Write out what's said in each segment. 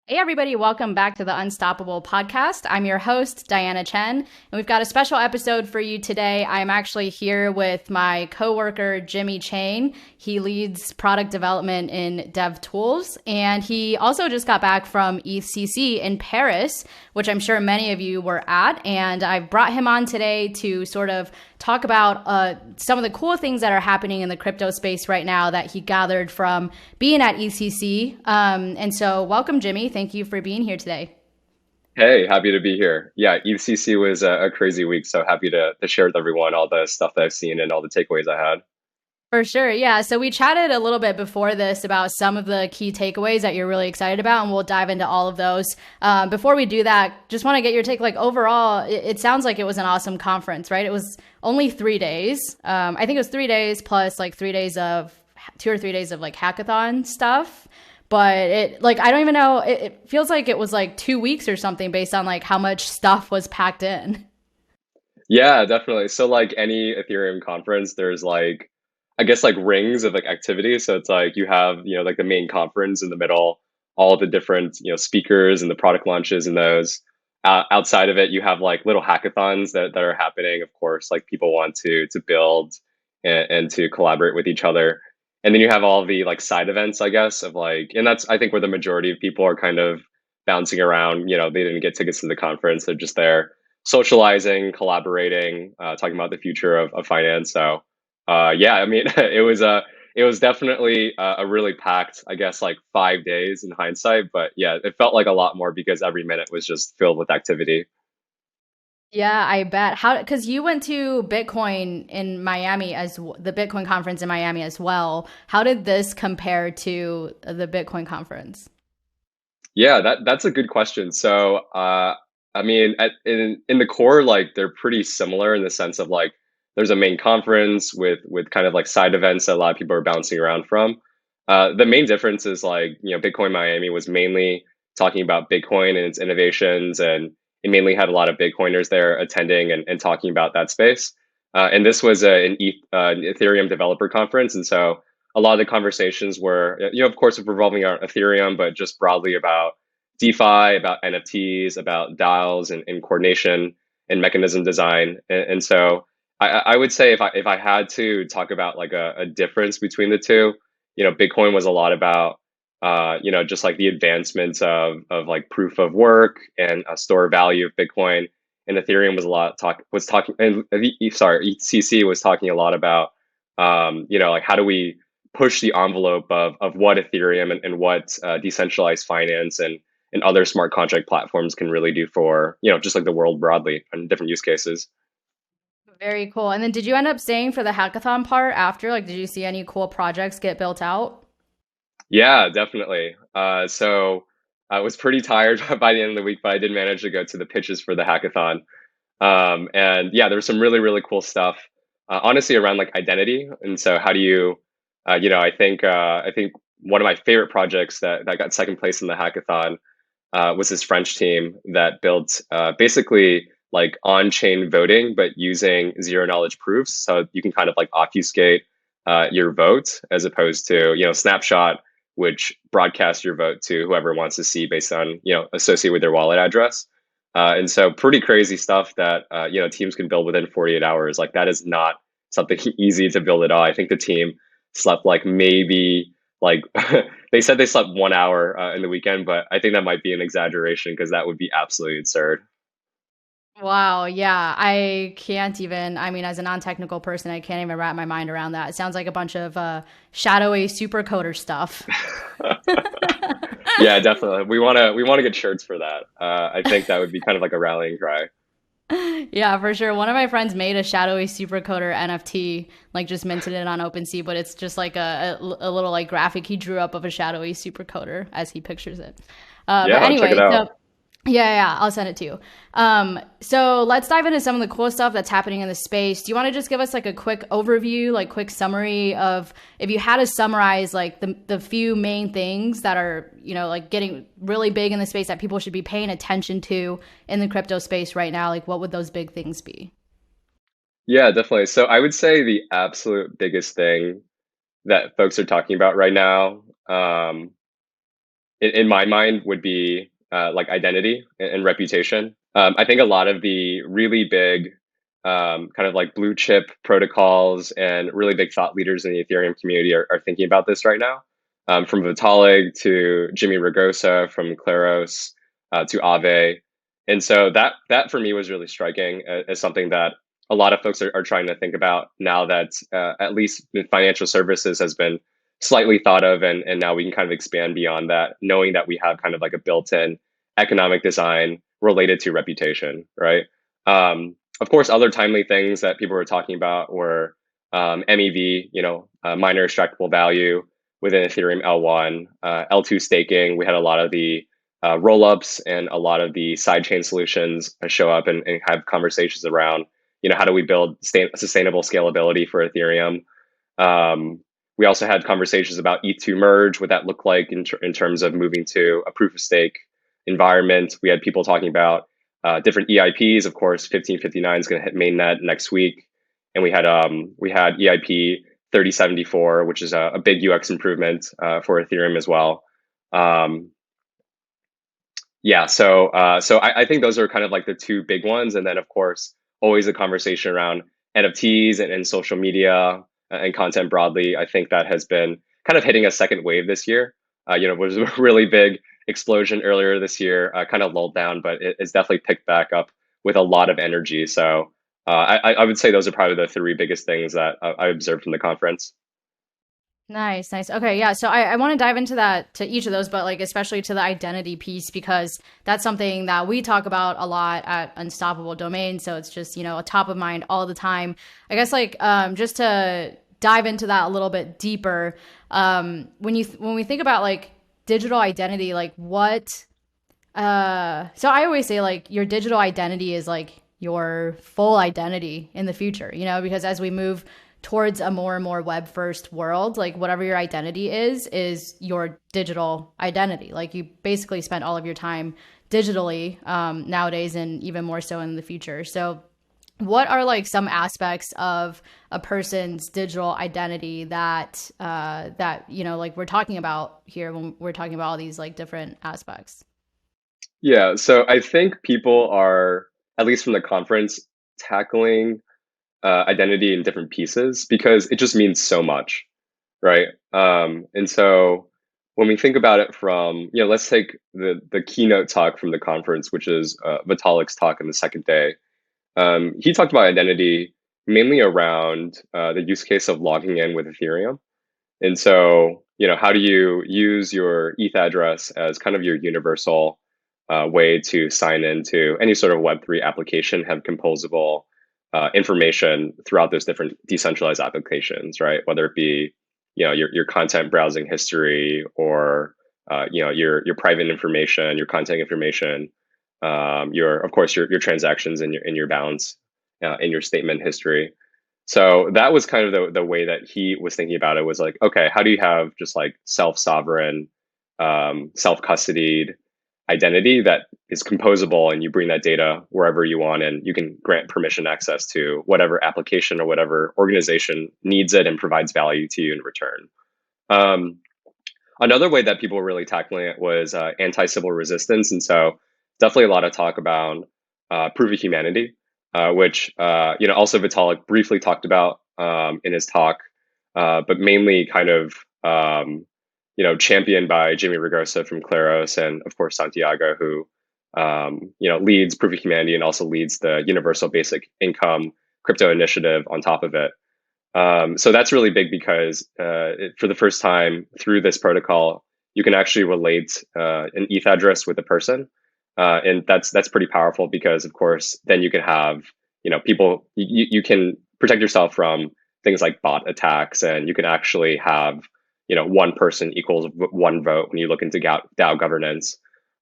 Hey, everybody, welcome back to the Unstoppable podcast. I'm your host, Diana Chen, and we've got a special episode for you today. I'm actually here with my coworker, Jimmy Chang. He leads product development in DevTools, and he also just got back from EthCC in Paris, which I'm sure many of you were at. And I've brought him on today to sort of talk about some of the cool things that are happening in the crypto space right now that he gathered from being at EthCC. And so welcome, Jimmy. Thank you for being here today. Hey, happy to be here. Yeah, EthCC was a crazy week, so happy to share with everyone all the stuff that I've seen and all the takeaways I had. For sure. Yeah. So we chatted a little bit before this about some of the key takeaways that you're really excited about, and we'll dive into all of those. Before we do that, just want to get your take. Like overall, it sounds like it was an awesome conference, right? It was only 3 days. I think it was 3 days plus like 3 days of 2 or 3 days of like hackathon stuff. But it like I don't even know. It feels like it was like 2 weeks or something based on like how much stuff was packed in. Yeah, definitely. So like any Ethereum conference, there's like I guess like rings of like activity. So it's like you have, like the main conference in the middle, all the different, speakers and the product launches and those. Outside of it, you have like little hackathons that are happening. Of course, like people want to build and to collaborate with each other. And then you have all the like side events, I guess, of like, and that's I think where the majority of people are kind of bouncing around. They didn't get tickets to the conference; they're just there socializing, collaborating, talking about the future of finance. So, yeah, I mean, it was definitely a really packed, I guess, like 5 days in hindsight. But yeah, it felt like a lot more because every minute was just filled with activity. Yeah, I bet. How, because you went to Bitcoin in Miami the Bitcoin conference in Miami as well. How did this compare to the Bitcoin conference? Yeah, that's a good question. So, I mean, in the core, like they're pretty similar in the sense of like there's a main conference with kind of like side events that a lot of people are bouncing around from. The main difference is like Bitcoin Miami was mainly talking about Bitcoin and its innovations, and it mainly had a lot of Bitcoiners there attending and talking about that space. And this was an Ethereum developer conference, and so a lot of the conversations were, of course, revolving around Ethereum, but just broadly about DeFi, about NFTs, about DAOs and coordination and mechanism design. And so I would say if I had to talk about like a difference between the two, Bitcoin was a lot about just like the advancements of like proof of work and store value of Bitcoin. And Ethereum was a lot talk was talking and sorry, ECC was talking a lot about like how do we push the envelope of what Ethereum and what decentralized finance and other smart contract platforms can really do for just like the world broadly and different use cases. Very cool. And then did you end up staying for the hackathon part after? Like, did you see any cool projects get built out? Yeah, definitely. So I was pretty tired by the end of the week, but I did manage to go to the pitches for the hackathon. And yeah, there was some really cool stuff. Honestly, around like identity, and so how do you, I think one of my favorite projects that got second place in the hackathon was this French team that built basically like on-chain voting, but using zero knowledge proofs. So you can kind of like obfuscate your vote as opposed to snapshot, which broadcasts your vote to whoever wants to see based on associate with their wallet address. And so pretty crazy stuff that teams can build within 48 hours. Like that is not something easy to build at all. I think the team slept like maybe like they said they slept 1 hour in the weekend, but I think that might be an exaggeration because that would be absolutely absurd. Wow, yeah. I can't even, I mean, as a non-technical person, I can't even wrap my mind around that. It sounds like a bunch of shadowy supercoder stuff. Yeah, definitely. We wanna get shirts for that. I think that would be kind of like a rallying cry. Yeah, for sure. One of my friends made a shadowy supercoder NFT, like just minted it on OpenSea, but it's just like a little like graphic he drew up of a shadowy supercoder as he pictures it. But Yeah, check it anyway, out. so yeah, I'll send it to you. So let's dive into some of the cool stuff that's happening in the space. Do you want to just give us like a quick overview, like quick summary of if you had to summarize like the few main things that are, like getting really big in the space that people should be paying attention to in the crypto space right now? Like what would those big things be? Yeah, definitely. So I would say the absolute biggest thing that folks are talking about right now, in my mind would be like identity and reputation. I think a lot of the really big kind of like blue chip protocols and really big thought leaders in the Ethereum community are thinking about this right now. From Vitalik to Jimmy Ragosa, from Claros to Aave. And so that for me was really striking as something that a lot of folks are trying to think about now that at least financial services has been slightly thought of, and now we can kind of expand beyond that, knowing that we have kind of like a built-in economic design related to reputation, right? Of course, other timely things that people were talking about were MEV, minor extractable value within Ethereum L1, L2 staking. We had a lot of the roll-ups and a lot of the sidechain solutions show up and have conversations around, how do we build sustainable scalability for Ethereum? We also had conversations about ETH2 merge, what that looked like in terms of moving to a proof of stake environment. We had people talking about different EIPs. Of course, 1559 is going to hit mainnet next week, and we had EIP 3074, which is a big UX improvement for Ethereum as well. So I think those are kind of like the two big ones, and then of course always a conversation around NFTs and social media and content broadly. I think that has been kind of hitting a second wave this year. It was a really big explosion earlier this year, kind of lulled down, but it's definitely picked back up with a lot of energy. So I would say those are probably the three biggest things that I observed from the conference. Nice, nice. Okay, yeah. So I want to dive into that, to each of those, but like especially to the identity piece, because that's something that we talk about a lot at Unstoppable Domain. So it's just, a top of mind all the time. I guess like just to dive into that a little bit deeper, when we think about like digital identity, like what so I always say like your digital identity is like your full identity in the future, because as we move towards a more and more web first world, like whatever your identity is your digital identity. Like you basically spend all of your time digitally nowadays, and even more so in the future. So what are like some aspects of a person's digital identity that like we're talking about here when we're talking about all these like different aspects? Yeah, so I think people are, at least from the conference, tackling identity in different pieces because it just means so much, right? And so when we think about it from, let's take the keynote talk from the conference, which is Vitalik's talk on the second day. He talked about identity mainly around the use case of logging in with Ethereum. And so, how do you use your ETH address as kind of your universal way to sign into any sort of Web3 application, have composable information throughout those different decentralized applications, right? Whether it be, your content browsing history, or your private information, your content information, of course your transactions and your balance in your statement history. So that was kind of the way that he was thinking about it, was like, okay, how do you have just like self-sovereign, self-custodied identity that is composable, and you bring that data wherever you want, and you can grant permission access to whatever application or whatever organization needs it and provides value to you in return. Um, Another way that people were really tackling it was anti-civil resistance. And so definitely a lot of talk about proof of humanity, which also Vitalik briefly talked about in his talk, but mainly kind of championed by Jimmy Ragosa from Claros, and of course Santiago, who leads proof of humanity and also leads the Universal Basic Income crypto initiative on top of it. So that's really big because for the first time through this protocol, you can actually relate an ETH address with a person, and that's pretty powerful because, of course, then you can have people, you can protect yourself from things like bot attacks, and you can actually have one person equals one vote when you look into DAO governance,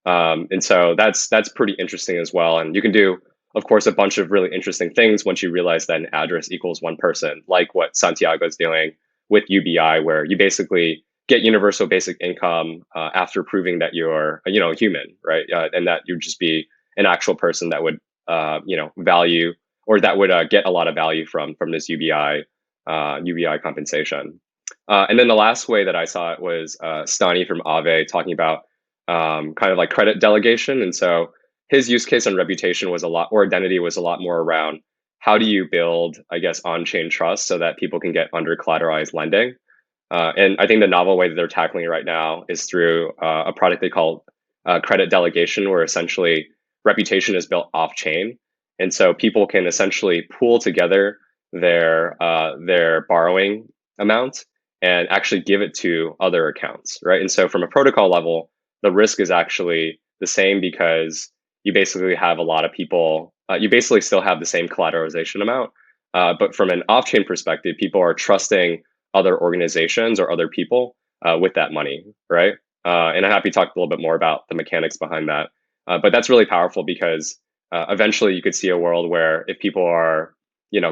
and so that's pretty interesting as well. And you can do, of course, a bunch of really interesting things once you realize that an address equals one person, like what Santiago is doing with UBI, where you basically get universal basic income after proving that you're a human, right? And that you'd just be an actual person that would value, or that would get a lot of value from this UBI compensation. And then the last way that I saw it was Stani from Aave talking about kind of like credit delegation. And so his use case and reputation was a lot, or identity was a lot more around how do you build, I guess, on-chain trust so that people can get under collateralized lending. And I think the novel way that they're tackling it right now is through a product they call credit delegation, where essentially reputation is built off-chain, and so people can essentially pool together their borrowing amount and actually give it to other accounts, right? And so from a protocol level, the risk is actually the same because you basically have a lot of people. You basically still have the same collateralization amount, but from an off-chain perspective, people are trusting other organizations or other people with that money, right? And I'm happy to talk a little bit more about the mechanics behind that. But that's really powerful because eventually you could see a world where if people are,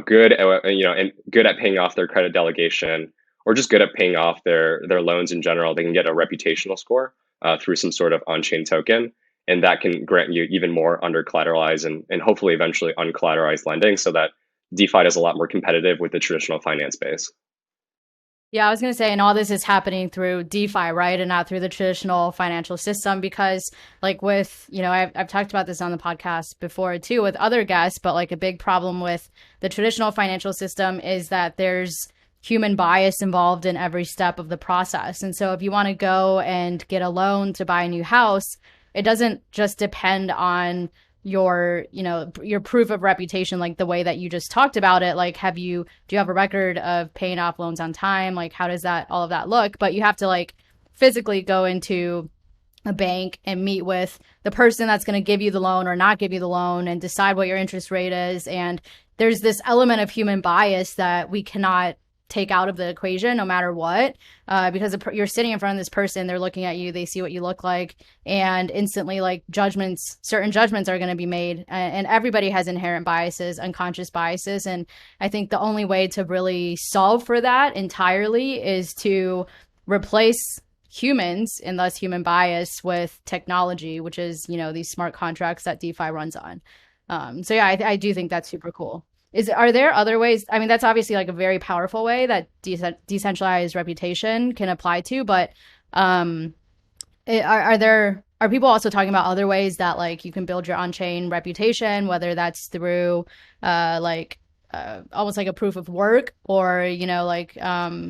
good at, and good at paying off their credit delegation, or just good at paying off their loans in general, they can get a reputational score through some sort of on-chain token, and that can grant you even more under collateralized and hopefully eventually uncollateralized lending, so that DeFi is a lot more competitive with the traditional finance space. Yeah, I was going to say, and all this is happening through DeFi, right? And not through the traditional financial system, because like with, I've talked about this on the podcast before too with other guests, but like a big problem with the traditional financial system is that there's human bias involved in every step of the process. And so if you want to go and get a loan to buy a new house, it doesn't just depend on your proof of reputation, like the way that you just talked about it. Like, do you have a record of paying off loans on time? Like, how does all of that look? But you have to like physically go into a bank and meet with the person that's going to give you the loan or not give you the loan and decide what your interest rate is. And there's this element of human bias that we cannot take out of the equation no matter what, because you're sitting in front of this person, they're looking at you, they see what you look like, and instantly like certain judgments are going to be made, and everybody has inherent biases, unconscious biases. And I think the only way to really solve for that entirely is to replace humans and thus human bias with technology, which is these smart contracts that DeFi runs on. So yeah, I do think that's super cool. Are there other ways? I mean, that's obviously like a very powerful way that decentralized reputation can apply to, but are people also talking about other ways that like you can build your on-chain reputation, whether that's through almost like a proof of work, or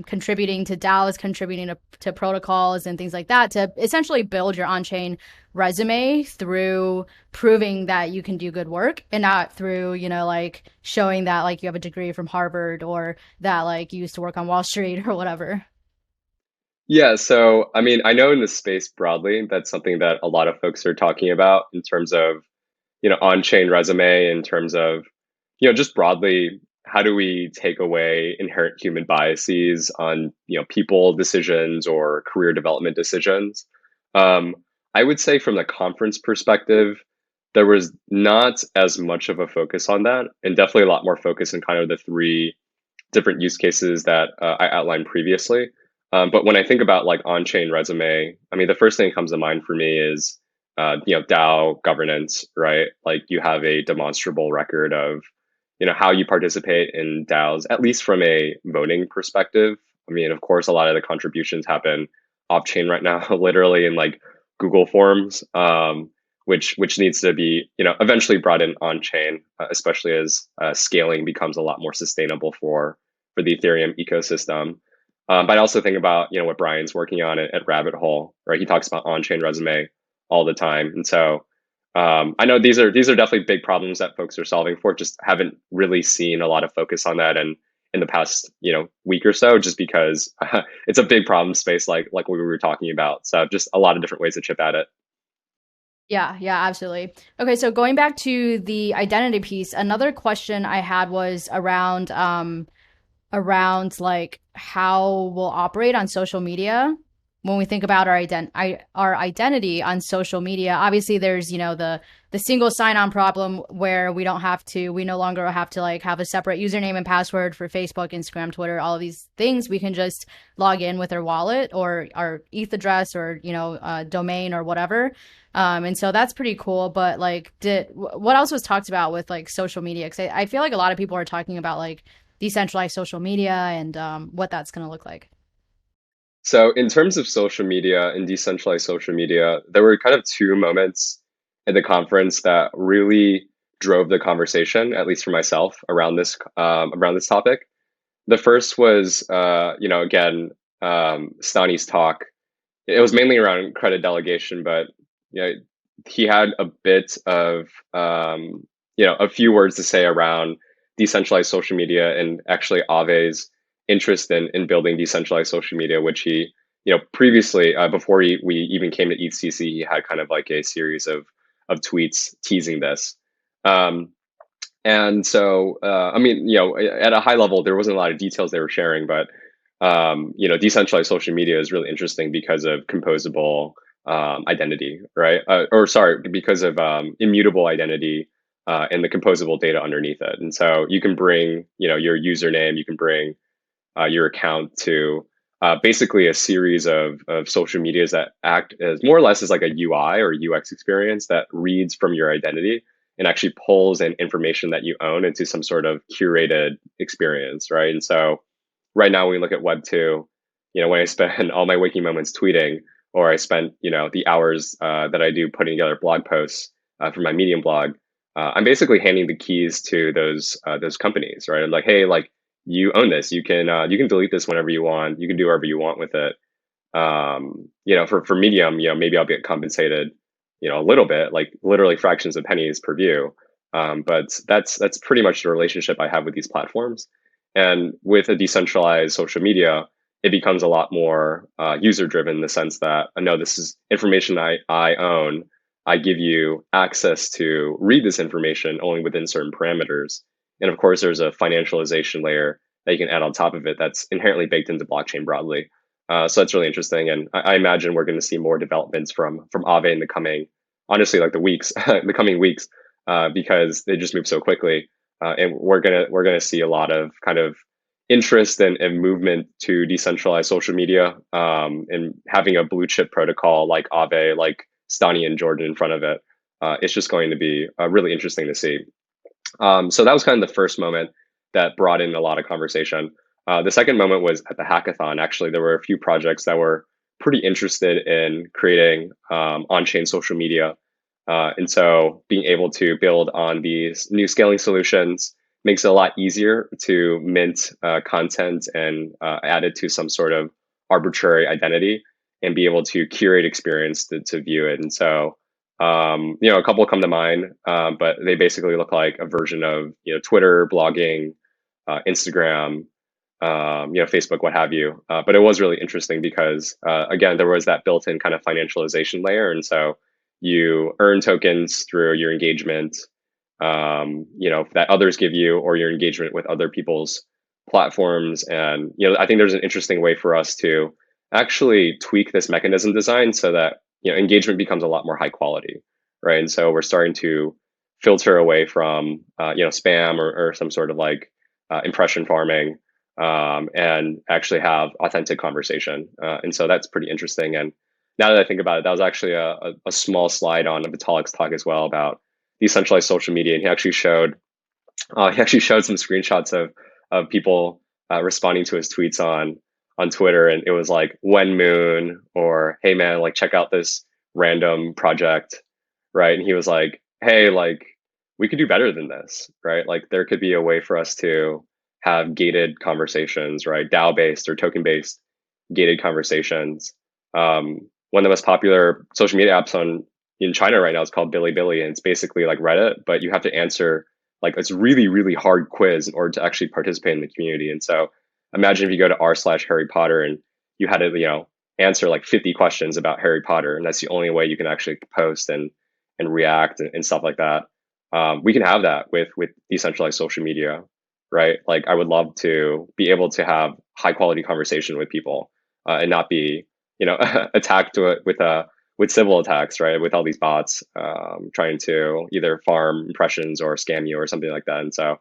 contributing to DAOs, contributing to protocols and things like that, to essentially build your on-chain resume through proving that you can do good work, and not through showing that like you have a degree from Harvard, or that like you used to work on Wall Street or whatever. Yeah, so I mean, I know in the space broadly, that's something that a lot of folks are talking about in terms of, on-chain resume, in terms of, just broadly, how do we take away inherent human biases on, people decisions or career development decisions? Um, I would say from the conference perspective, there was not as much of a focus on that, and definitely a lot more focus in kind of the three different use cases that I outlined previously. But when I think about like on-chain resume, I mean, the first thing that comes to mind for me is, DAO governance, right? Like you have a demonstrable record of, how you participate in DAOs, at least from a voting perspective. I mean, of course, a lot of the contributions happen off-chain right now, literally in like Google Forms, which needs to be, eventually brought in on-chain, especially as scaling becomes a lot more sustainable for the Ethereum ecosystem. But I also think about, what Brian's working on at Rabbit Hole, right? He talks about on-chain resume all the time. And so I know these are definitely big problems that folks are solving for. Just haven't really seen a lot of focus on that and in the past, week or so, just because it's a big problem space, like we were talking about. So just a lot of different ways to chip at it. Yeah, absolutely. Okay, so going back to the identity piece, another question I had was around like how we'll operate on social media when we think about our identity on social media. Obviously there's the single sign-on problem where we no longer have to like have a separate username and password for Facebook, Instagram, Twitter, all of these things. We can just log in with our wallet or our ETH address, or domain or whatever. And so that's pretty cool. But like, what else was talked about with like social media? Because I feel like a lot of people are talking about like decentralized social media and what that's going to look like. So in terms of social media and decentralized social media, there were kind of two moments at the conference that really drove the conversation, at least for myself, around this topic. The first was, again, Stani's talk. It was mainly around credit delegation, but you know, he had a bit of, a few words to say around decentralized social media and actually Ave's interest in building decentralized social media, which he, previously, before we even came to EthCC, he had kind of like a series of tweets teasing this. Um, and so, at a high level, there wasn't a lot of details they were sharing, but decentralized social media is really interesting because of composable identity, right? Or sorry, because of immutable identity and the composable data underneath it. And so you can bring, your username, you can bring your account to basically a series of social medias that act as more or less as like a UI or UX experience that reads from your identity and actually pulls in information that you own into some sort of curated experience, right? And so right now when we look at Web 2, when I spend all my waking moments tweeting, or I spent, the hours that I do putting together blog posts for my Medium blog, I'm basically handing the keys to those companies, right? I'm like, hey, like you own this. You can delete this whenever you want. You can do whatever you want with it. For Medium, maybe I'll get compensated, a little bit, like literally fractions of pennies per view. But that's pretty much the relationship I have with these platforms. And with a decentralized social media, it becomes a lot more user driven in the sense that I know this is information I own. I give you access to read this information only within certain parameters. And of course, there's a financialization layer that you can add on top of it that's inherently baked into blockchain broadly. So that's really interesting, and I imagine we're going to see more developments from Aave in the coming, honestly, like the weeks, the coming weeks, because they just move so quickly, and we're gonna see a lot of kind of interest and movement to decentralized social media, and having a blue chip protocol like Aave, like Stani and Jordan in front of it. It's just going to be really interesting to see. So that was kind of the first moment that brought in a lot of conversation. The second moment was at the hackathon. Actually, there were a few projects that were pretty interested in creating on-chain social media. And so being able to build on these new scaling solutions makes it a lot easier to mint content and add it to some sort of arbitrary identity and be able to curate experience to view it. And so a couple come to mind, but they basically look like a version of Twitter, blogging, Instagram, Facebook, what have you. But it was really interesting because again, there was that built-in kind of financialization layer, and so you earn tokens through your engagement, that others give you, or your engagement with other people's platforms. And I think there's an interesting way for us to actually tweak this mechanism design so that engagement becomes a lot more high quality, right? And so we're starting to filter away from spam or some sort of like impression farming, and actually have authentic conversation. And so that's pretty interesting. And now that I think about it, that was actually a small slide on Vitalik's talk as well about decentralized social media, and he actually showed some screenshots of people responding to his tweets on Twitter, and it was like when moon or hey man, like check out this random project, right? And he was like, hey, like we could do better than this, right? Like there could be a way for us to have gated conversations, right? DAO based or token based gated conversations. One of the most popular social media apps in China right now is called Bilibili, and it's basically like Reddit, but you have to answer like it's really really hard quiz in order to actually participate in the community. And so imagine if you go to r/Harry Potter and you had to answer like 50 questions about Harry Potter, and that's the only way you can actually post and react and stuff like that. We can have that with decentralized social media, right? Like I would love to be able to have high quality conversation with people, and not be attacked with civil attacks, right? With all these bots trying to either farm impressions or scam you or something like that. And so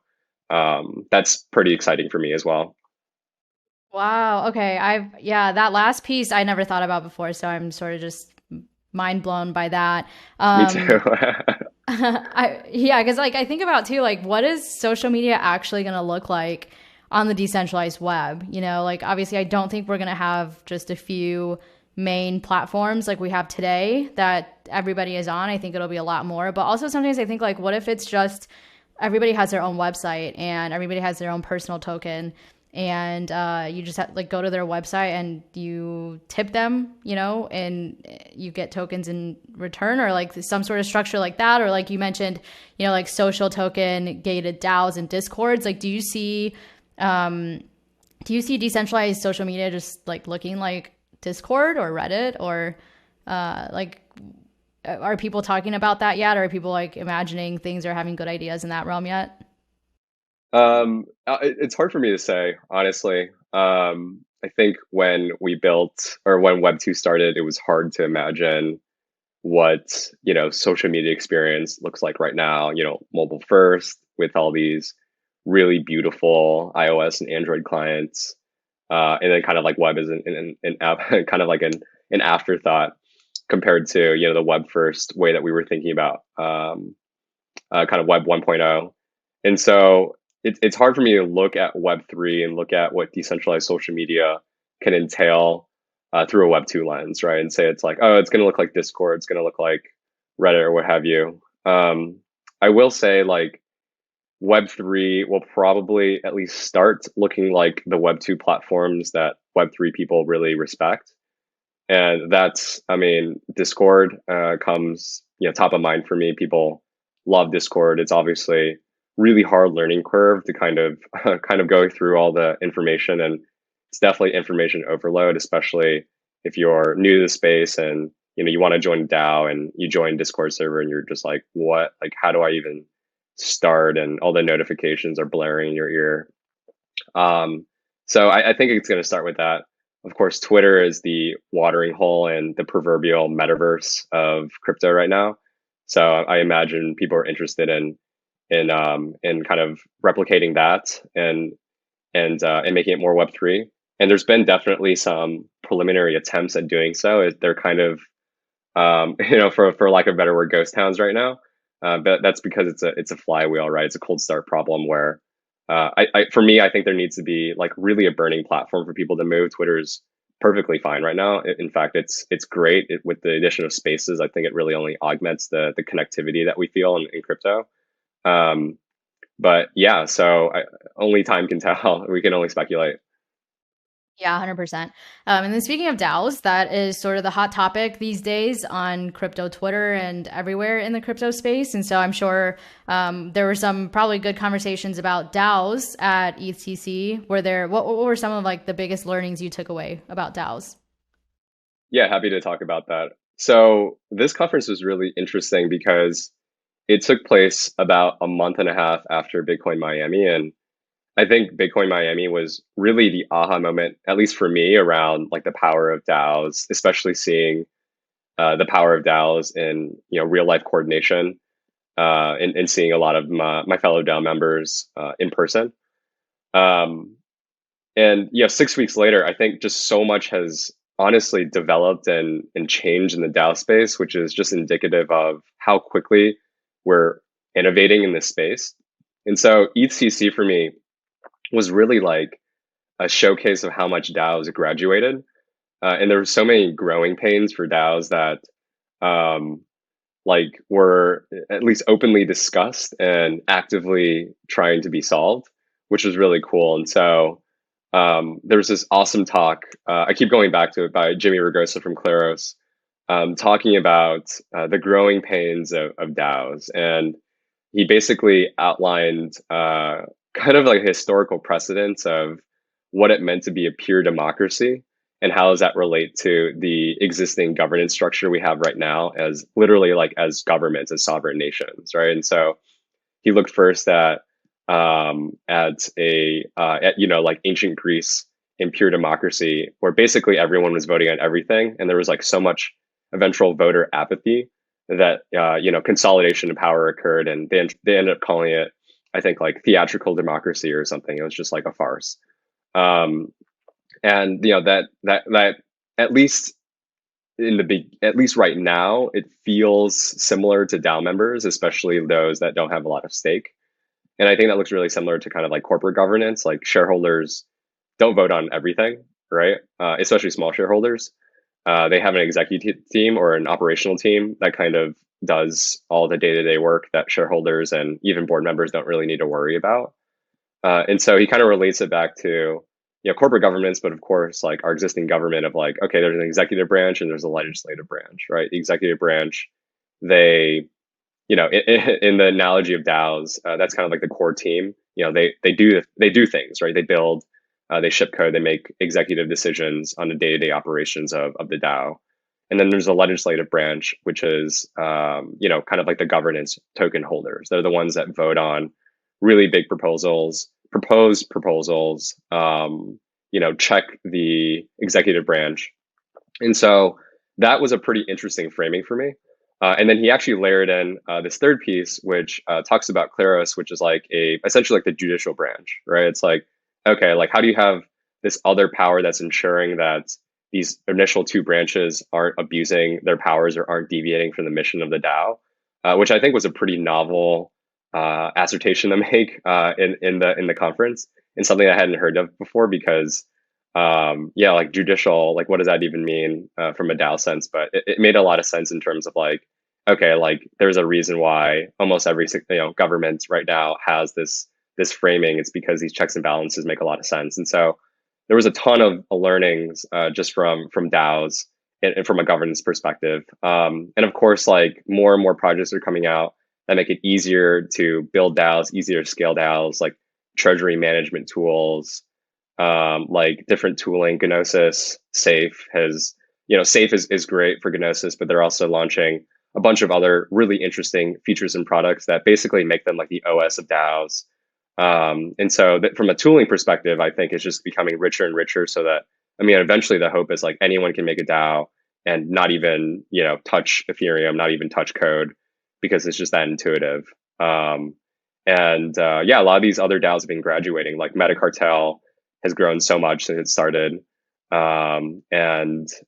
that's pretty exciting for me as well. Wow. Okay. Yeah, that last piece I never thought about before, so I'm sort of just mind blown by that. Me too. Yeah, because like I think about too, like what is social media actually going to look like on the decentralized web. You know, like obviously I don't think we're going to have just a few main platforms like we have today that everybody is on. I think it'll be a lot more. But also sometimes I think like, what if it's just everybody has their own website and everybody has their own personal token, and you just have, like, go to their website and you tip them, you know, and you get tokens in return, or like some sort of structure like that. Or like you mentioned, you know, like social token gated DAOs and Discords. Like, do you see decentralized social media just like looking like Discord or Reddit, or like, are people talking about that yet? Or are people like imagining things or having good ideas in that realm yet? It's hard for me to say, honestly. I think when we built, or when Web2 started, it was hard to imagine what, social media experience looks like right now, mobile first with all these really beautiful iOS and Android clients. And then kind of like web is an app, kind of like an afterthought compared to, the web first way that we were thinking about, kind of web 1.0. And so it's hard for me to look at Web3 and look at what decentralized social media can entail through a Web2 lens, right? And say it's like, oh, it's going to look like Discord, it's going to look like Reddit or what have you. I will say, like, Web3 will probably at least start looking like the Web2 platforms that Web3 people really respect. And that's, I mean, Discord comes, top of mind for me. People love Discord. It's obviously really hard learning curve to kind of kind of go through all the information, and it's definitely information overload, especially if you're new to the space and you want to join a DAO and you join Discord server and you're just like, what? Like, how do I even start? And all the notifications are blaring in your ear. So I think it's going to start with that. Of course, Twitter is the watering hole and the proverbial metaverse of crypto right now. So I imagine people are interested in kind of replicating that and making it more Web3. And there's been definitely some preliminary attempts at doing so. They're kind of for lack of a better word, ghost towns right now. But that's because it's a flywheel, right? It's a cold start problem where for me, I think there needs to be like really a burning platform for people to move. Twitter's perfectly fine right now. In fact, it's great with the addition of spaces. I think it really only augments the connectivity that we feel in crypto. But yeah, so only time can tell. We can only speculate. Yeah, 100%. And then speaking of DAOs, that is sort of the hot topic these days on crypto Twitter and everywhere in the crypto space. And so I'm sure there were some probably good conversations about DAOs at EthCC. What were some of like the biggest learnings you took away about DAOs? Yeah, happy to talk about that. So this conference was really interesting because it took place about a month and a half after Bitcoin Miami, and I think Bitcoin Miami was really the aha moment, at least for me, around like the power of DAOs, especially seeing the power of DAOs in real life coordination, and seeing a lot of my fellow DAO members in person. Um, and 6 weeks later, I think just so much has honestly developed and changed in the DAO space, which is just indicative of how quickly we're innovating in this space. And so EthCC for me was really like a showcase of how much DAOs graduated. And there were so many growing pains for DAOs that like were at least openly discussed and actively trying to be solved, which was really cool. And so there was this awesome talk. I keep going back to it, by Jimmy Ragosa from Claros, talking about the growing pains of DAOs. And he basically outlined kind of like historical precedents of what it meant to be a pure democracy and how does that relate to the existing governance structure we have right now as literally like as governments, as sovereign nations, right? And so he looked first at like ancient Greece in pure democracy, where basically everyone was voting on everything, and there was like so much eventual voter apathy that consolidation of power occurred, and they ended up calling it, I think, like theatrical democracy or something. It was just like a farce. And that at least at least right now, it feels similar to DAO members, especially those that don't have a lot of stake. And I think that looks really similar to kind of like corporate governance. Like shareholders don't vote on everything, right? Especially small shareholders. They have an executive team or an operational team that kind of does all the day-to-day work that shareholders and even board members don't really need to worry about. And so he kind of relates it back to corporate governments, but of course, like our existing government of like, okay, there's an executive branch and there's a legislative branch, right? The executive branch, they, in the analogy of DAOs, that's kind of like the core team. They do things, right? They build, they ship code, they make executive decisions on the day-to-day operations of the DAO. And then there's a legislative branch, which is, kind of like the governance token holders. They're the ones that vote on really big propose proposals, check the executive branch. And so that was a pretty interesting framing for me. And then he actually layered in this third piece, which talks about Claros, which is like essentially like the judicial branch, right? It's like, okay, like how do you have this other power that's ensuring that these initial two branches aren't abusing their powers or aren't deviating from the mission of the DAO, which I think was a pretty novel assertion to make in the conference, and something I hadn't heard of before because like judicial, like what does that even mean from a DAO sense? But it made a lot of sense in terms of like, okay, like there's a reason why almost every government right now has this framing. It's because these checks and balances make a lot of sense, and so there was a ton of learnings just from DAOs and from a governance perspective. And of course, like more and more projects are coming out that make it easier to build DAOs, easier to scale DAOs, like treasury management tools, like different tooling. Gnosis, Safe has, Safe is great for Gnosis, but they're also launching a bunch of other really interesting features and products that basically make them like the OS of DAOs. And so from a tooling perspective, I think it's just becoming richer and richer so that, eventually the hope is like anyone can make a DAO and not even, touch Ethereum, not even touch code because it's just that intuitive. A lot of these other DAOs have been graduating, like Metacartel has grown so much since it started, and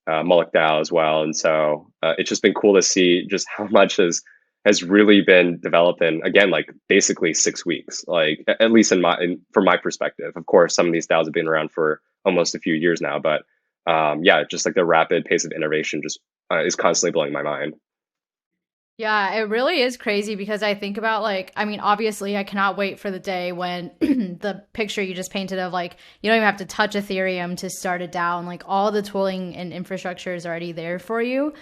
Mullock DAO as well. And so it's just been cool to see just how much has really been developed in, again, like basically 6 weeks, like at least from my perspective. Of course, some of these DAOs have been around for almost a few years now, but just like the rapid pace of innovation just is constantly blowing my mind. Yeah, it really is crazy because I think about obviously I cannot wait for the day when the picture you just painted of like, you don't even have to touch Ethereum to start a DAO, and like all the tooling and infrastructure is already there for you.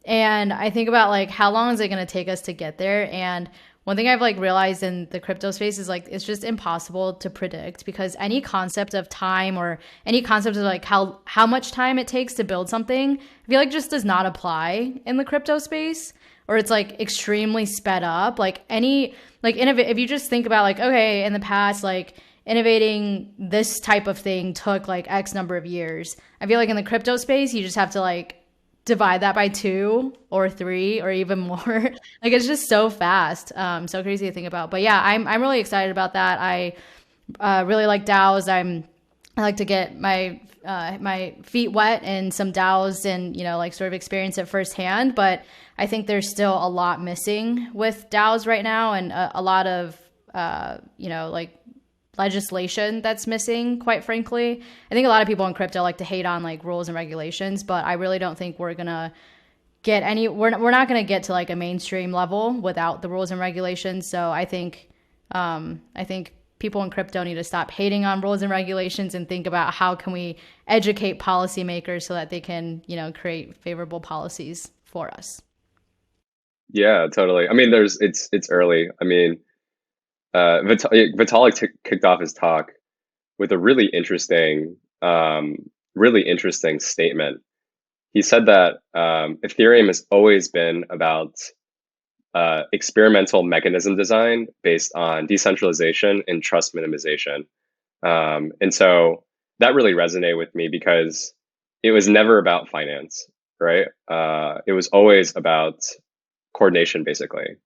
And I think about like, how long is it going to take us to get there? And one thing I've like realized in the crypto space is like, it's just impossible to predict because any concept of time or any concept of like how much time it takes to build something, I feel like just does not apply in the crypto space. Or it's like extremely sped up. Like if you just think about like, okay, in the past, like innovating this type of thing took like X number of years. I feel like in the crypto space, you just have to like divide that by 2 or 3 or even more. Like it's just so fast. So crazy to think about. But yeah, I'm really excited about that. I really like DAOs. I like to get my feet wet in some DAOs and, like sort of experience it firsthand. But I think there's still a lot missing with DAOs right now, and a lot of, like legislation that's missing, quite frankly. I think a lot of people in crypto like to hate on like rules and regulations, but I really don't think we're going to get we're not going to get to like a mainstream level without the rules and regulations. So I think people in crypto need to stop hating on rules and regulations and think about how can we educate policymakers so that they can, create favorable policies for us. Yeah, totally. It's early. Vitalik kicked off his talk with a really interesting statement. He said that Ethereum has always been about experimental mechanism design based on decentralization and trust minimization. And so that really resonated with me because it was never about finance, right? It was always about coordination, basically.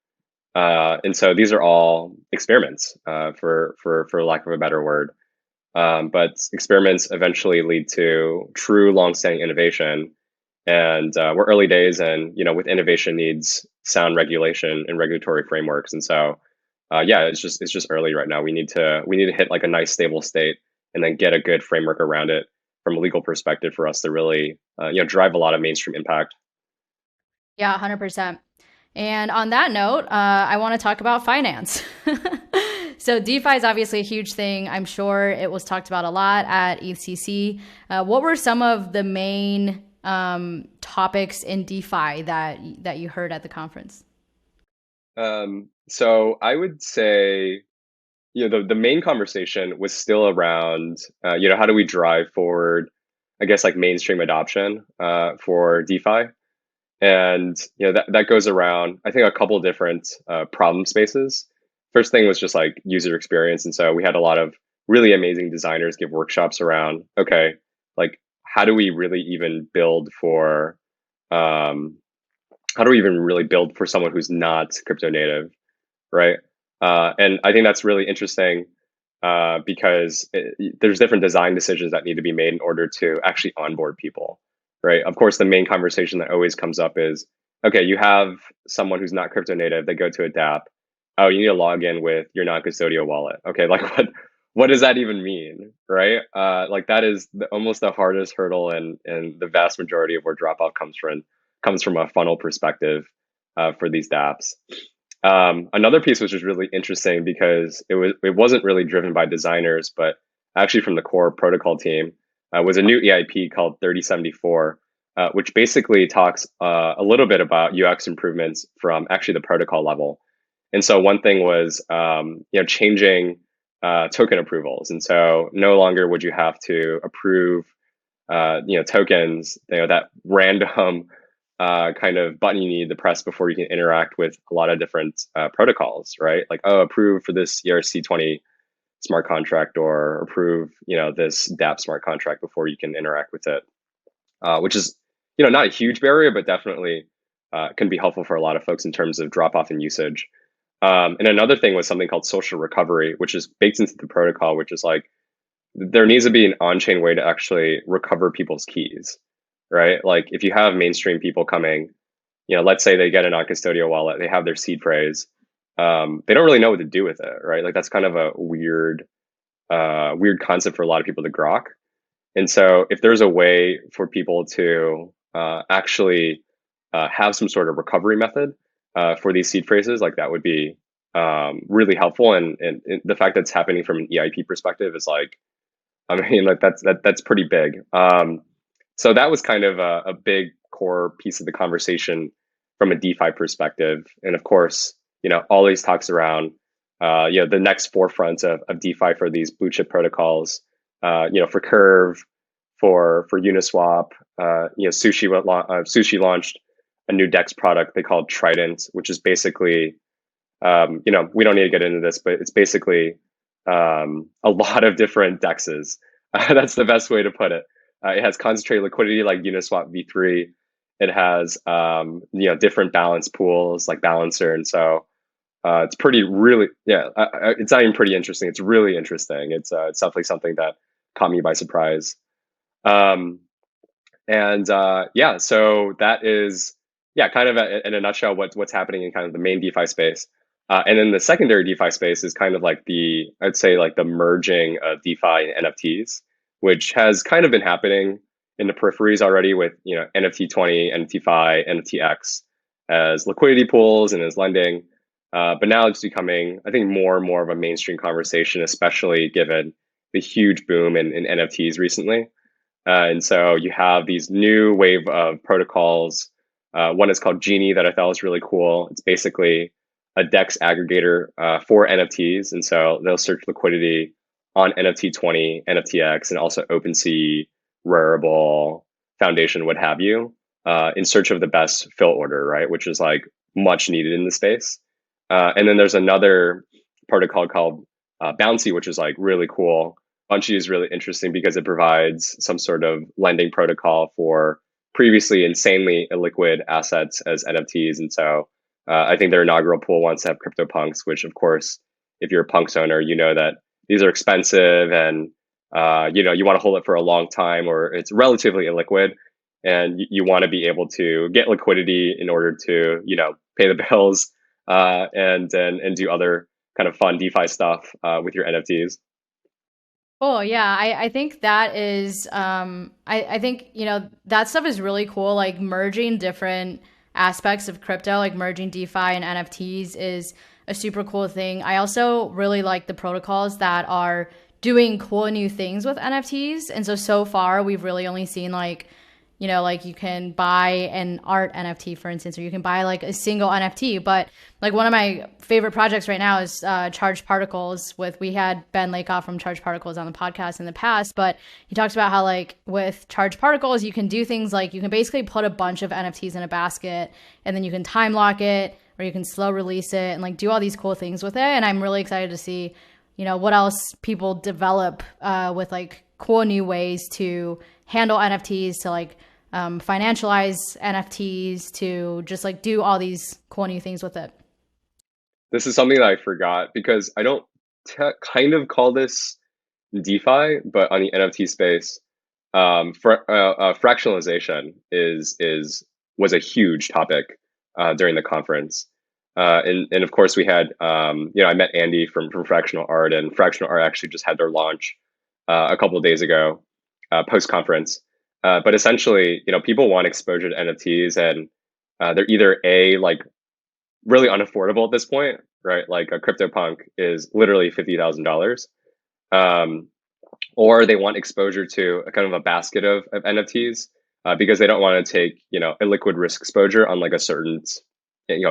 And so these are all experiments, for lack of a better word. But experiments eventually lead to true long-standing innovation. And we're early days, and with innovation needs sound regulation and regulatory frameworks. And so yeah, it's just early right now. We need to hit like a nice stable state and then get a good framework around it from a legal perspective for us to really drive a lot of mainstream impact. Yeah, 100%. And on that note, I want to talk about finance. So DeFi is obviously a huge thing. I'm sure it was talked about a lot at EthCC. What were some of the main topics in DeFi that you heard at the conference? So I would say, the main conversation was still around, how do we drive forward, I guess, like mainstream adoption for DeFi. And that goes around, I think, a couple different problem spaces. First thing was just like user experience, and so we had a lot of really amazing designers give workshops around, okay, like how do we really even build for um, how do we even really build for someone who's not crypto native, right? And I think that's really interesting because there's different design decisions that need to be made in order to actually onboard people, right? Of course, the main conversation that always comes up is, okay, you have someone who's not crypto native, they go to a DApp. Oh, you need to log in with your non-custodial wallet. Okay, like what does that even mean, right? Like that is almost the hardest hurdle, and the vast majority of where drop off comes from a funnel perspective for these DApps. Another piece which was really interesting because it wasn't really driven by designers, but actually from the core protocol team, was a new EIP called 3074, which basically talks a little bit about UX improvements from actually the protocol level. And so one thing was changing token approvals, and so no longer would you have to approve tokens, that random kind of button you need to press before you can interact with a lot of different protocols, right? Like, oh, approve for this ERC20 smart contract, or approve, this DApp smart contract before you can interact with it, which is, not a huge barrier, but definitely can be helpful for a lot of folks in terms of drop off in usage. And another thing was something called social recovery, which is baked into the protocol, which is like there needs to be an on-chain way to actually recover people's keys, right? Like if you have mainstream people coming, let's say they get a non-custodial wallet, they have their seed phrase, they don't really know what to do with it, right? Like that's kind of a weird concept for a lot of people to grok. And so if there's a way for people to actually have some sort of recovery method for these seed phrases, like that would be really helpful. And the fact that it's happening from an EIP perspective is like, I mean, like that's pretty big. So that was kind of a big core piece of the conversation from a DeFi perspective. And of course, all these talks around, the next forefront of DeFi for these blue chip protocols, for Curve, for Uniswap, Sushi launched a new DEX product they called Trident, which is basically, we don't need to get into this, but it's basically a lot of different dexes. That's the best way to put it. It has concentrated liquidity like Uniswap v3. It has different balance pools like Balancer, and so it's pretty really it's not even pretty interesting. It's really interesting. It's definitely something that caught me by surprise. Um, and so that is kind of in a nutshell what's happening in kind of the main DeFi space. And then the secondary DeFi space is kind of like I'd say like the merging of DeFi and NFTs, which has kind of been happening in the peripheries already with, NFT20, NFT-Fi, NFTX as liquidity pools and as lending. But now it's becoming, I think, more and more of a mainstream conversation, especially given the huge boom in NFTs recently. And so you have these new wave of protocols. One is called Genie that I thought was really cool. It's basically a DEX aggregator for NFTs. And so they'll search liquidity on NFT20, NFTX, and also OpenSea, Rarible, Foundation, what have you, in search of the best fill order, right? Which is like much needed in the space. And then there's another protocol called Bouncy, which is like really cool. Bunchy is really interesting because it provides some sort of lending protocol for previously insanely illiquid assets as NFTs. And so I think their inaugural pool wants to have CryptoPunks, which of course, if you're a Punks owner, you know that these are expensive and you want to hold it for a long time, or it's relatively illiquid, and you want to be able to get liquidity in order to pay the bills and do other kind of fun DeFi stuff with your NFTs. Oh yeah, I think that is I think, that stuff is really cool. Like merging different aspects of crypto, like merging DeFi and NFTs is a super cool thing. I also really like the protocols that are doing cool new things with NFTs. And so far we've really only seen like, like you can buy an art NFT, for instance, or you can buy like a single NFT. But like one of my favorite projects right now is Charged Particles. We had Ben Lakoff from Charged Particles on the podcast in the past, but he talks about how like with Charged Particles, you can do things like you can basically put a bunch of NFTs in a basket and then you can time lock it or you can slow release it and like do all these cool things with it. And I'm really excited to see, what else people develop with like cool new ways to handle NFTs, to like financialize NFTs, to just like do all these cool new things with it. This is something that I forgot because I don't kind of call this DeFi, but on the NFT space, fractionalization was a huge topic during the conference. And of course we had, I met Andy from Fractional Art, and Fractional Art actually just had their launch a couple of days ago, post conference. But essentially, people want exposure to NFTs, and they're either like really unaffordable at this point, right? Like a CryptoPunk is literally $50,000, or they want exposure to a kind of a basket of NFTs because they don't want to take a liquid risk exposure on like a certain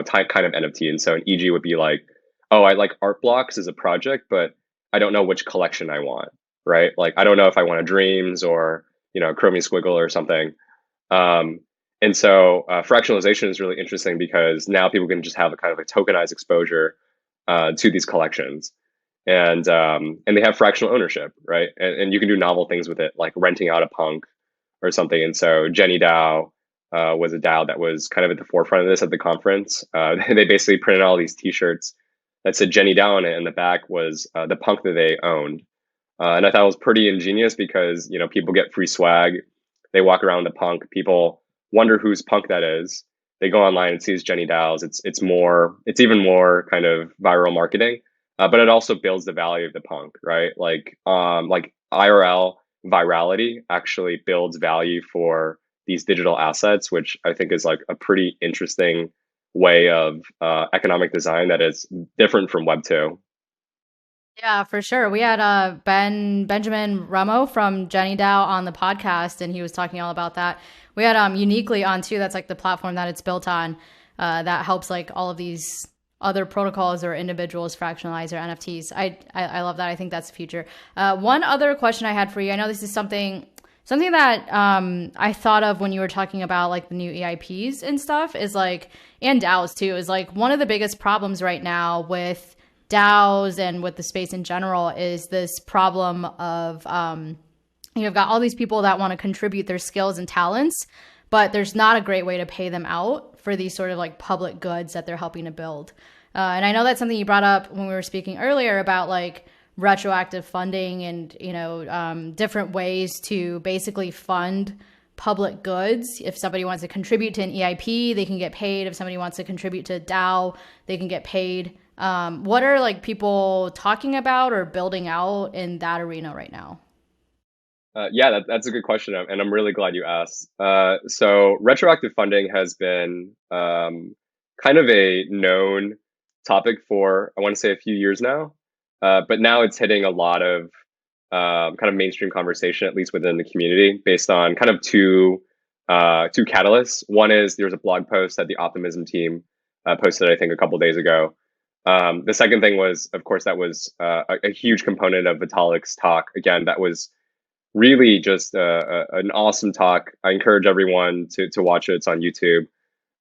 type kind of NFT. And so an EG would be like, oh, I like art blocks as a project, but I don't know which collection I want, right? Like I don't know if I want a Dreams or Chromie Squiggle or something. And so fractionalization is really interesting because now people can just have a kind of a tokenized exposure to these collections, and they have fractional ownership, right? And you can do novel things with it, like renting out a punk or something. And so Jenny DAO was a DAO that was kind of at the forefront of this at the conference. They basically printed all these T-shirts that said Jenny DAO on it, and the back was the punk that they owned. And I thought it was pretty ingenious because people get free swag. They walk around the punk. People wonder whose punk that is. They go online and see it's Jenny DAO's. It's even more kind of viral marketing, but it also builds the value of the punk, right? Like IRL virality actually builds value for these digital assets, which I think is like a pretty interesting way of economic design that is different from Web 2. Yeah, for sure. We had Benjamin Ramo from Jenny DAO on the podcast, and he was talking all about that. We had Uniquely on too. That's like the platform that it's built on, that helps like all of these other protocols or individuals fractionalize their NFTs. I love that. I think that's the future. One other question I had for you. I know this is something that I thought of when you were talking about like the new EIPs and stuff, is like, and DAOs too, is like one of the biggest problems right now with DAOs and with the space in general is this problem of you've got all these people that want to contribute their skills and talents, but there's not a great way to pay them out for these sort of like public goods that they're helping to build. And I know that's something you brought up when we were speaking earlier about like retroactive funding and different ways to basically fund public goods. If somebody wants to contribute to an EIP, they can get paid. If somebody wants to contribute to a DAO, they can get paid. What are like people talking about or building out in that arena right now? Yeah, that's a good question, and I'm really glad you asked. So retroactive funding has been kind of a known topic for, I want to say, a few years now, but now it's hitting a lot of kind of mainstream conversation, at least within the community, based on kind of two catalysts. One is there's a blog post that the Optimism team posted, I think, a couple of days ago. The second thing was, of course, that was a huge component of Vitalik's talk. Again, that was really just an awesome talk. I encourage everyone to watch it. It's on YouTube.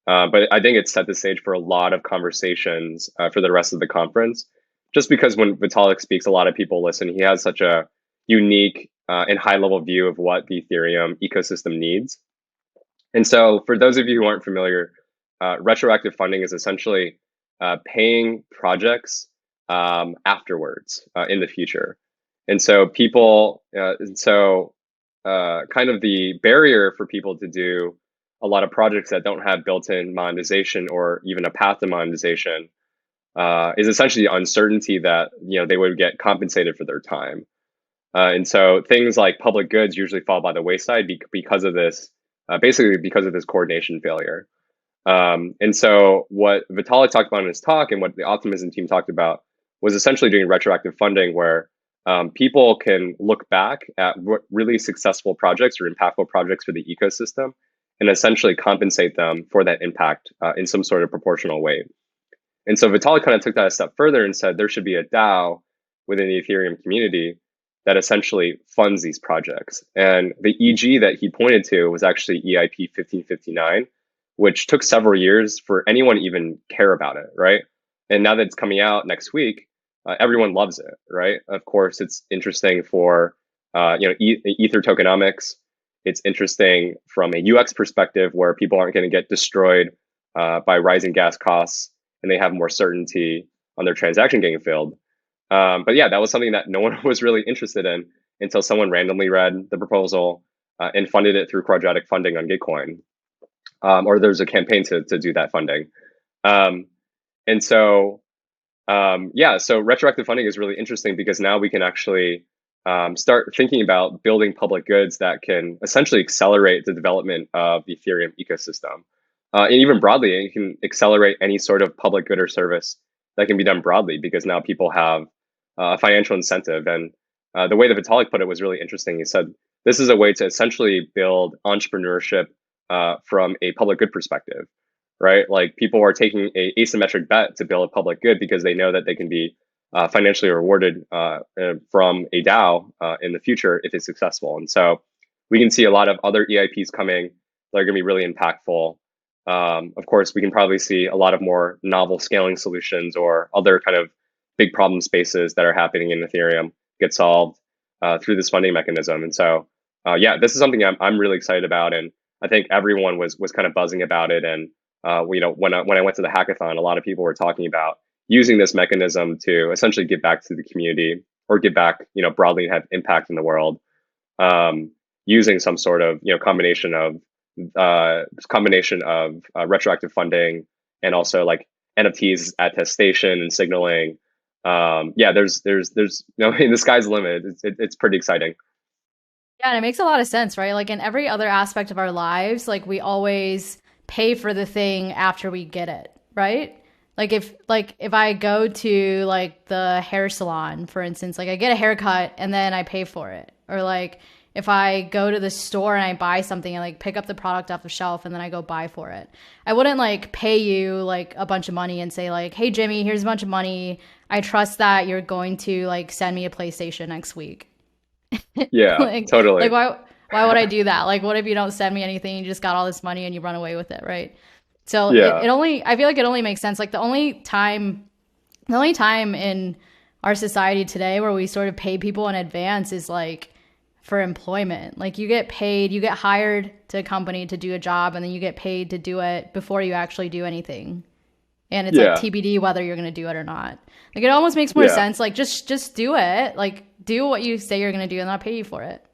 But I think it set the stage for a lot of conversations for the rest of the conference. Just because when Vitalik speaks, a lot of people listen. He has such a unique and high-level view of what the Ethereum ecosystem needs. And so for those of you who aren't familiar, retroactive funding is essentially paying projects afterwards in the future. And so kind of the barrier for people to do a lot of projects that don't have built-in monetization or even a path to monetization is essentially the uncertainty that they would get compensated for their time. And so things like public goods usually fall by the wayside because of this, basically because of this coordination failure. And so what Vitalik talked about in his talk and what the Optimism team talked about was essentially doing retroactive funding where people can look back at really successful projects or impactful projects for the ecosystem and essentially compensate them for that impact in some sort of proportional way. And so Vitalik kind of took that a step further and said there should be a DAO within the Ethereum community that essentially funds these projects. And the EG that he pointed to was actually EIP 1559, which took several years for anyone to even care about it, right? And now that it's coming out next week, everyone loves it, right? Of course, it's interesting for Ether tokenomics. It's interesting from a UX perspective where people aren't going to get destroyed by rising gas costs, and they have more certainty on their transaction getting filled. But yeah, that was something that no one was really interested in until someone randomly read the proposal and funded it through quadratic funding on Gitcoin. Or there's a campaign to do that funding. And so, so retroactive funding is really interesting because now we can actually start thinking about building public goods that can essentially accelerate the development of the Ethereum ecosystem. And even broadly, it can accelerate any sort of public good or service that can be done broadly because now people have a financial incentive. And the way that Vitalik put it was really interesting. He said, this is a way to essentially build entrepreneurship from a public good perspective, right? Like people are taking a asymmetric bet to build a public good because they know that they can be financially rewarded from a DAO in the future if it's successful. And so we can see a lot of other EIPs coming that are going to be really impactful. Of course, we can probably see a lot of more novel scaling solutions or other kind of big problem spaces that are happening in Ethereum get solved through this funding mechanism. And so, this is something I'm really excited about. And I think everyone was kind of buzzing about it. And when I went to the hackathon, a lot of people were talking about using this mechanism to essentially give back to the community or give back, broadly and have impact in the world, using some sort of combination of retroactive funding and also like NFTs attestation and signaling. There's the sky's the limit. It's pretty exciting. Yeah, and it makes a lot of sense, right? Like in every other aspect of our lives, like we always pay for the thing after we get it, right? Like if I go to like the hair salon, for instance, like I get a haircut and then I pay for it. Or like if I go to the store and I buy something and like pick up the product off the shelf and then I go buy for it. I wouldn't like pay you like a bunch of money and say like, hey, Jimmy, here's a bunch of money. I trust that you're going to like send me a PlayStation next week. Yeah, totally. Like why would I do that? Like what if you don't send me anything, you just got all this money and you run away with it, right? So I feel like it only makes sense. Like the only time in our society today where we sort of pay people in advance is like for employment. Like you get paid, you get hired to a company to do a job and then you get paid to do it before you actually do anything. And it's like TBD whether you're going to do it or not. Like it almost makes more sense. Like just do it. Like do what you say you're going to do and I'll pay you for it.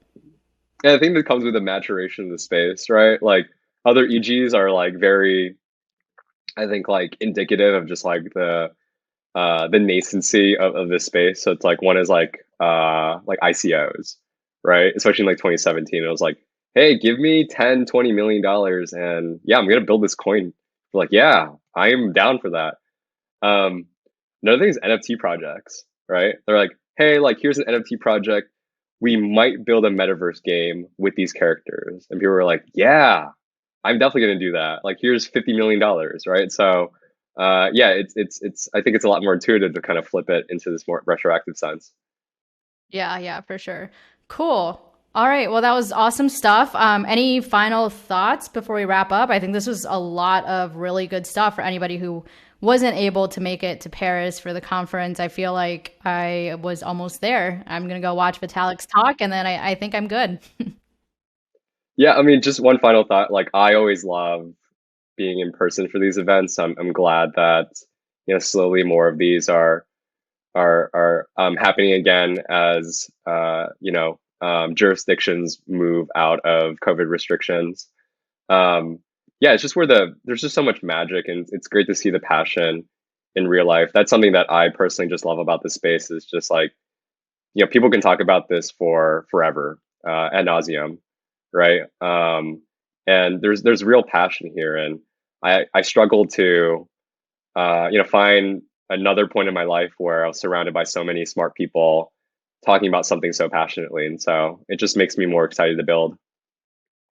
And I think that comes with the maturation of the space, right? Like other EGs are like very, I think like indicative of just like the nascency of this space. So it's like one is like ICOs, right? Especially in like 2017, it was like, hey, give me 10, $20 million and I'm going to build this coin. We're like, yeah, I'm down for that. Another thing is NFT projects, right? They're like, hey, like here's an NFT project. We might build a metaverse game with these characters. And people were like, yeah, I'm definitely going to do that. Like here's $50 million, right? So it's I think it's a lot more intuitive to kind of flip it into this more retroactive sense. Yeah, for sure. Cool. All right. Well, that was awesome stuff. Any final thoughts before we wrap up? I think this was a lot of really good stuff for anybody who wasn't able to make it to Paris for the conference. I feel like I was almost there. I'm going to go watch Vitalik's talk and then I think I'm good. Yeah, I mean, just one final thought. Like I always love being in person for these events. I'm glad that slowly more of these are happening again as jurisdictions move out of COVID restrictions. It's just there's just so much magic, and it's great to see the passion in real life. That's something that I personally just love about this space is just like, people can talk about this for forever, ad nauseum, right? And there's real passion here, and I struggle to find another point in my life where I was surrounded by so many smart people talking about something so passionately, and so it just makes me more excited to build.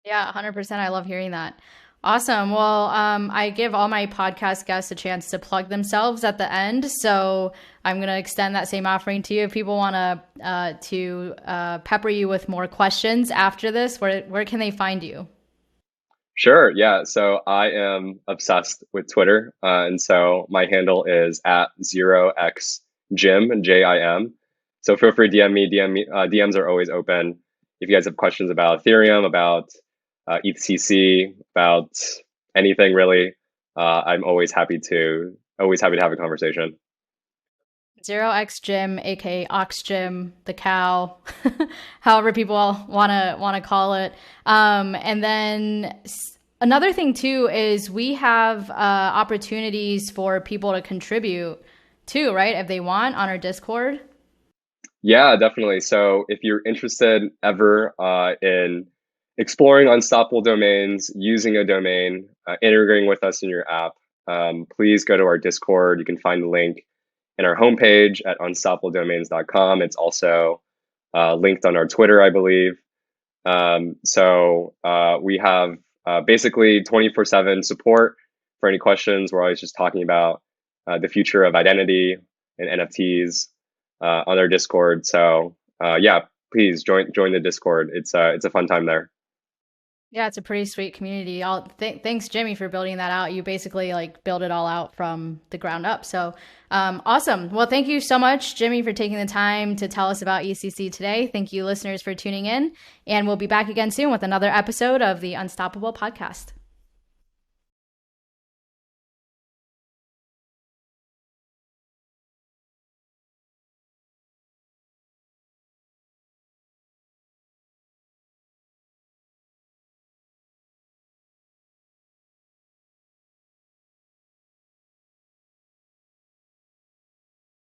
Yeah, 100%. I love hearing that. Awesome. Well, I give all my podcast guests a chance to plug themselves at the end. So I'm going to extend that same offering to you. If people want to pepper you with more questions after this, where can they find you? Sure. Yeah. So I am obsessed with Twitter. And so my handle is at 0xjim, Jim. So feel free to DM me. DMs are always open. If you guys have questions about Ethereum, about EthCC, about anything really, I'm always happy to have a conversation. 0x Jim, aka Ox Jim, the cow, however people wanna call it. And then another thing too is we have opportunities for people to contribute too, right? If they want on our Discord. Yeah, definitely. So if you're interested ever in exploring unstoppable domains, using a domain, integrating with us in your app, please go to our Discord. You can find the link in our homepage at unstoppabledomains.com. It's also linked on our Twitter, I believe. So we have basically 24/7 support for any questions. We're always just talking about the future of identity and NFTs on our Discord. So yeah, please join the Discord. It's a fun time there. Yeah, it's a pretty sweet community. Thanks, Jimmy, for building that out. You basically like build it all out from the ground up. So awesome. Well, thank you so much, Jimmy, for taking the time to tell us about EthCC today. Thank you, listeners, for tuning in. And we'll be back again soon with another episode of the Unstoppable Podcast.